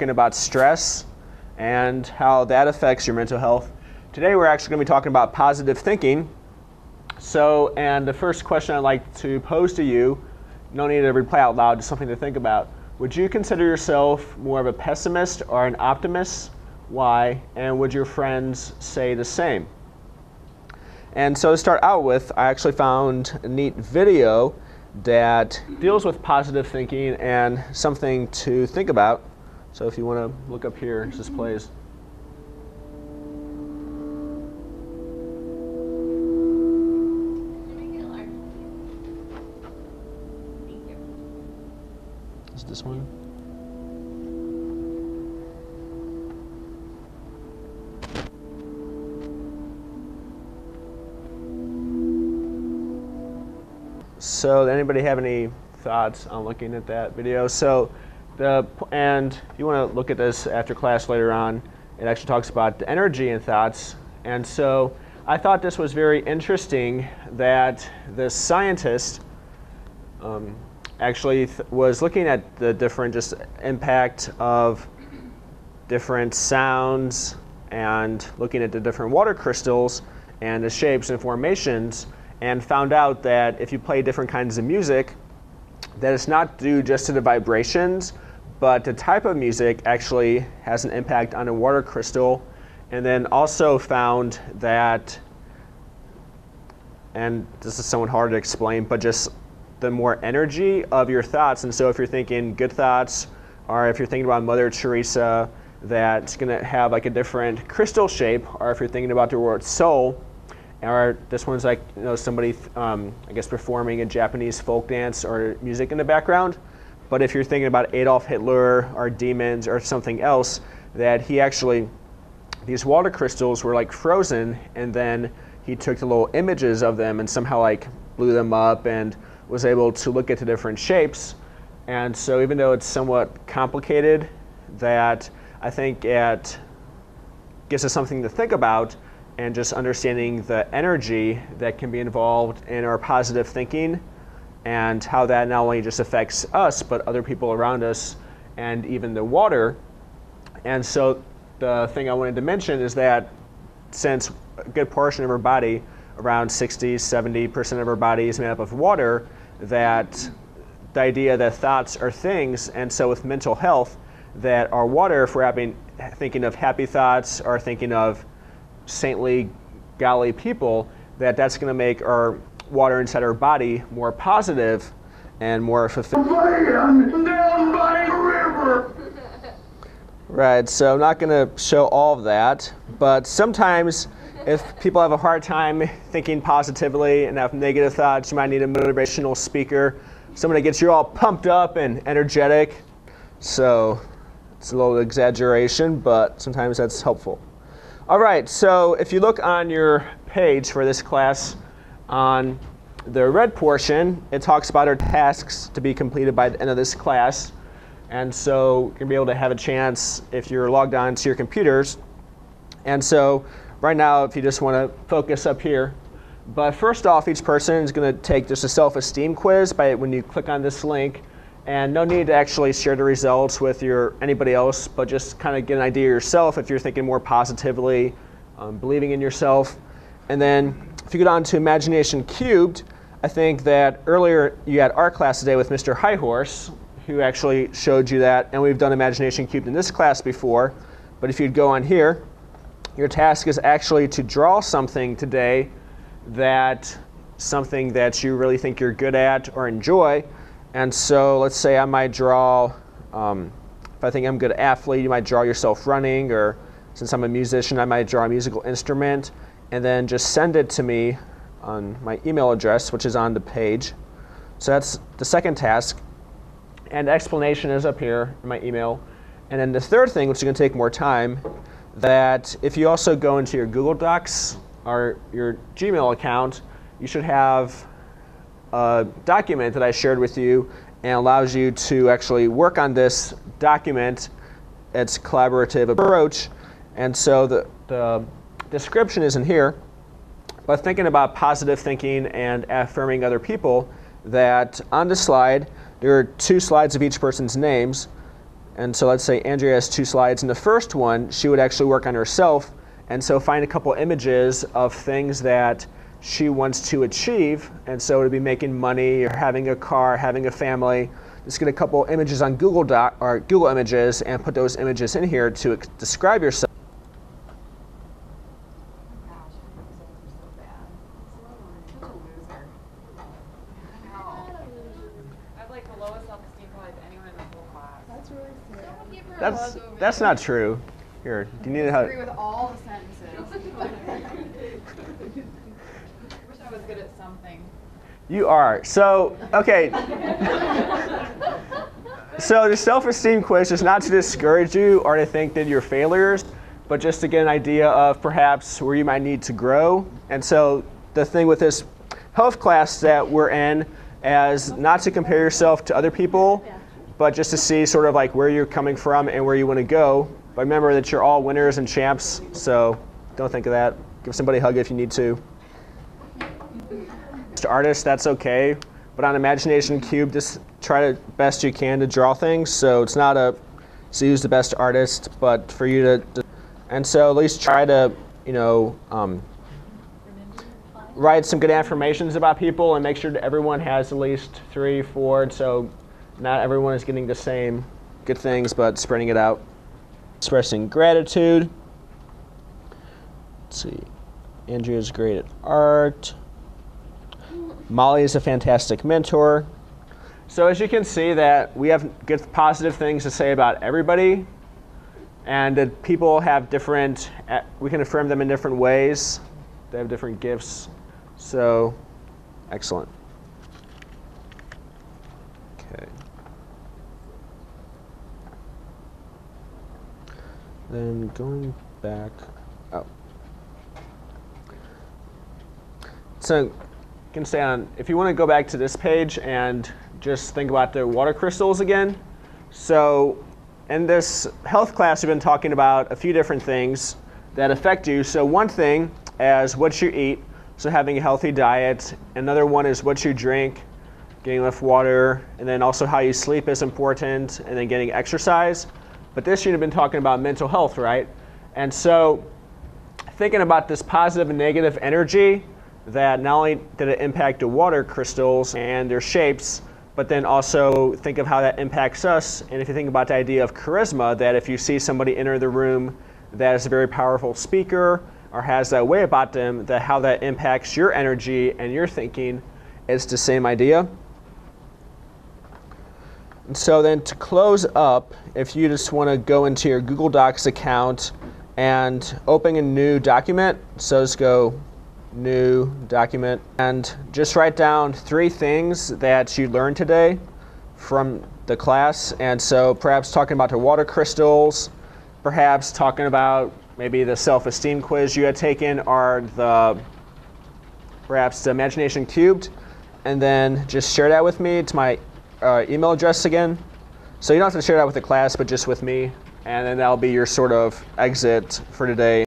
talking about stress and how that affects your mental health. Today we're actually going to be talking about positive thinking. So, and the first question I'd like to pose to you, no need to reply out loud, just something to think about. Would you consider yourself more of a pessimist or an optimist? Why? And would your friends say the same? And so to start out with, I actually found a neat video that deals with positive thinking and something to think about. So if you want to look up here, this plays. Is this one? So anybody have any thoughts on looking at that video? So and if you want to look at this after class later on, it actually talks about the energy and thoughts. And so I thought this was very interesting that the scientist actually was looking at the different just impact of different sounds and looking at the different water crystals and the shapes and formations, and found out that if you play different kinds of music, that it's not due just to the vibrations, but the type of music actually has an impact on a water crystal. And then also found that, and this is somewhat hard to explain, but just the more energy of your thoughts. And so if you're thinking good thoughts, or if you're thinking about Mother Teresa, that's gonna have like a different crystal shape, or if you're thinking about the word soul, or this one's like, you know, somebody, I guess, performing a Japanese folk dance or music in the background. But if you're thinking about Adolf Hitler or demons or something else, that he actually, these water crystals were like frozen, and then he took the little images of them and somehow like blew them up and was able to look at the different shapes. And so even though it's somewhat complicated, that I think it gives us something to think about, and just understanding the energy that can be involved in our positive thinking and how that not only just affects us, but other people around us and even the water. And so the thing I wanted to mention is that since a good portion of our body, around 60–70% of our body is made up of water, that the idea that thoughts are things, and so with mental health, that our water, if we're thinking of happy thoughts or thinking of saintly, godly people, that's going to make our water inside our body more positive and more fulfilling. Down by the river. Right, so I'm not going to show all of that, but sometimes if people have a hard time thinking positively and have negative thoughts, you might need a motivational speaker, someone that gets you all pumped up and energetic. So it's a little exaggeration, but sometimes that's helpful. All right, so if you look on your page for this class, on the red portion, it talks about our tasks to be completed by the end of this class. And so you're going to be able to have a chance if you're logged on to your computers. And so right now, if you just want to focus up here. But first off, each person is going to take just a self-esteem quiz when you click on this link. And no need to actually share the results with anybody else, but just kind of get an idea yourself if you're thinking more positively, believing in yourself. And then if you go down to Imagination Cubed, I think that earlier you had art class today with Mr. Highhorse, who actually showed you that. And we've done Imagination Cubed in this class before. But if you'd go on here, your task is actually to draw something today, something that you really think you're good at or enjoy. And so let's say I might draw, if I think I'm a good athlete, you might draw yourself running, or since I'm a musician, I might draw a musical instrument, and then just send it to me on my email address, which is on the page. So that's the second task. And the explanation is up here in my email. And then the third thing, which is going to take more time, that if you also go into your Google Docs or your Gmail account, you should have a document that I shared with you and allows you to actually work on this document. It's a collaborative approach. And so the description isn't here, but thinking about positive thinking and affirming other people, that on the slide, there are 2 slides of each person's names. And so let's say Andrea has 2 slides. In the first one, she would actually work on herself, and so find a couple images of things that she wants to achieve. And so it would be making money, or having a car, having a family. Just get a couple images on Google Images and put those images in here to describe yourself. That's not true. Here, do you need to agree with all the sentences. Wish I was good at something. You are. So, okay. So the self-esteem quiz is not to discourage you or to think that you're failures, but just to get an idea of perhaps where you might need to grow. And so the thing with this health class that we're in is not to compare yourself to other people, but just to see sort of like where you're coming from and where you want to go. But remember that you're all winners and champs, so don't think of that. Give somebody a hug if you need to. To artists, that's okay. But on Imagination Cube, just try the best you can to draw things. So it's not a, so use the best artist, but for you to, and so at least try to, write some good affirmations about people and make sure that everyone has at least 3, 4, so not everyone is getting the same good things, but spreading it out. Expressing gratitude. Let's see. Andrea's great at art. Molly is a fantastic mentor. So as you can see that we have good positive things to say about everybody, and that people have different, we can affirm them in different ways. They have different gifts. So, excellent. Okay. Then going back, oh. So, you can stay on, if you want to go back to this page and just think about the water crystals again. So, in this health class, we've been talking about a few different things that affect you. So one thing is what you eat, so having a healthy diet. Another one is what you drink, getting enough water, and then also how you sleep is important, and then getting exercise. But this year, we've been talking about mental health, right? And so thinking about this positive and negative energy, that not only did it impact the water crystals and their shapes, but then also think of how that impacts us. And if you think about the idea of charisma, that if you see somebody enter the room that is a very powerful speaker or has that way about them, that how that impacts your energy and your thinking, it's the same idea. And so then to close up, if you just want to go into your Google Docs account and open a new document, so just go new document and just write down 3 things that you learned today from the class. And so perhaps talking about the water crystals, perhaps talking about maybe the self-esteem quiz you had taken, or perhaps the Imagination Cubed, and then just share that with me to my email address again. So you don't have to share that with the class, but just with me, and then that'll be your sort of exit for today.